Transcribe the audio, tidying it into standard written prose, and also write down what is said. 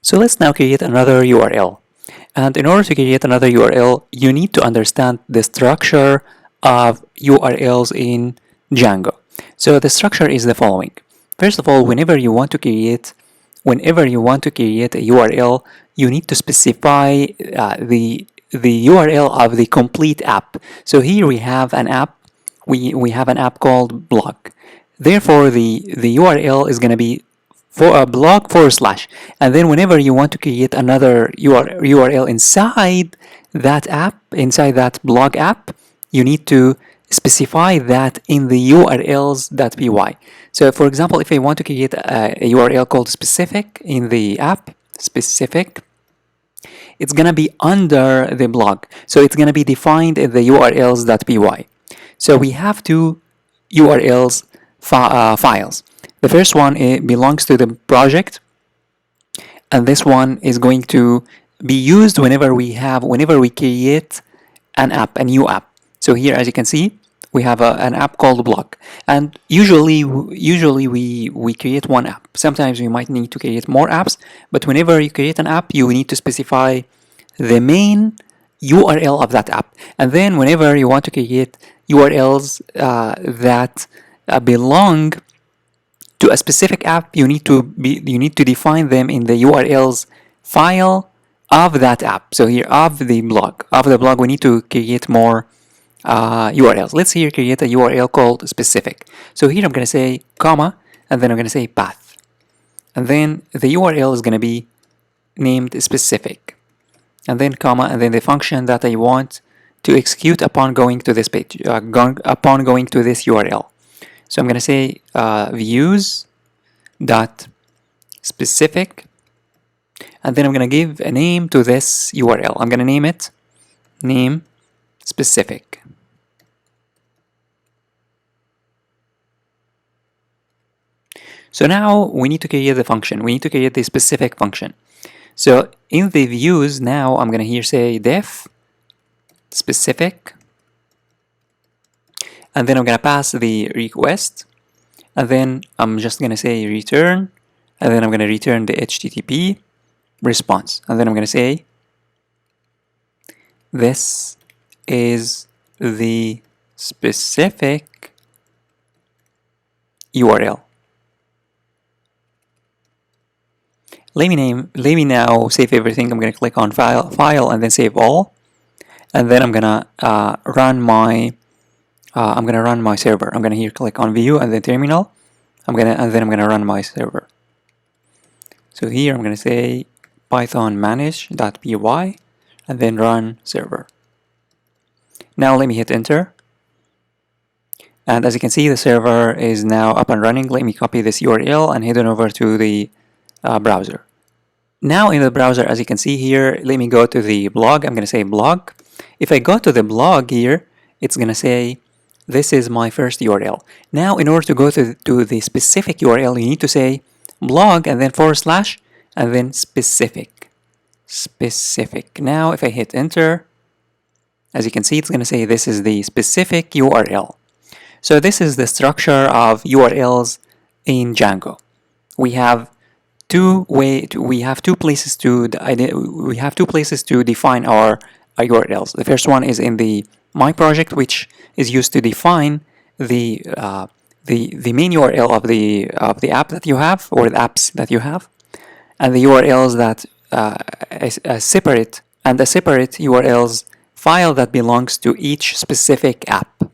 So let's now create another URL. And in order to create another URL, you need to understand the structure of URLs in Django. So the structure is the following. First of all, whenever you want to create a URL, you need to specify the URL of the complete app. So here we have an app. We have an app called blog. Therefore, the URL is going to be for a blog / and then whenever you want to create another URL inside that app, inside that blog app, you need to specify that in the urls.py. So for example, if I want to create a URL called specific in the app, specific, it's going to be under the blog. So it's going to be defined in the urls.py. So we have two URLs files. The first one belongs to the project, and this one is going to be used whenever we create an app, a new app. So here, as you can see, we have an app called blog, and usually we create one app. Sometimes we might need to create more apps, but whenever you create an app, you need to specify the main URL of that app, and then whenever you want to create URLs that belong to a specific app, you need to define them in the URLs file of that app. So here of the blog, we need to create more URLs. Let's here create a URL called specific. So here I'm going to say comma, and then I'm going to say path, and then the URL is going to be named specific, and then comma, and then the function that I want to execute upon going to this page, upon going to this URL. So I'm going to say views dot specific, and then I'm going to give a name to this URL. I'm going to name it name specific. So now we need to create the function. We need to create the specific function. So in the views now, I'm going to here say def specific, and then I'm going to pass the request, and then I'm just going to say return, and then I'm going to return the HTTP response, and then I'm going to say this is the specific URL. Let me now save everything. I'm going to click on file and then save all, and then I'm going to run my server. I'm going to here click on view and then terminal. I'm going to run my server. So here I'm going to say python manage.py and then run server. Now let me hit enter. And as you can see, the server is now up and running. Let me copy this URL and head on over to the browser. Now in the browser, as you can see here, let me go to the blog. I'm going to say blog. If I go to the blog here, it's going to say this is my first URL. Now in order to go to the specific URL, you need to say blog and then / and then specific. Now if I hit enter, as you can see, it's going to say this is the specific URL. So this is the structure of URLs in Django. We have two places to define our URLs. The first one is in the my project, which is used to define the main URL of the app that you have, or the apps that you have, and the URLs that a separate URLs file that belongs to each specific app.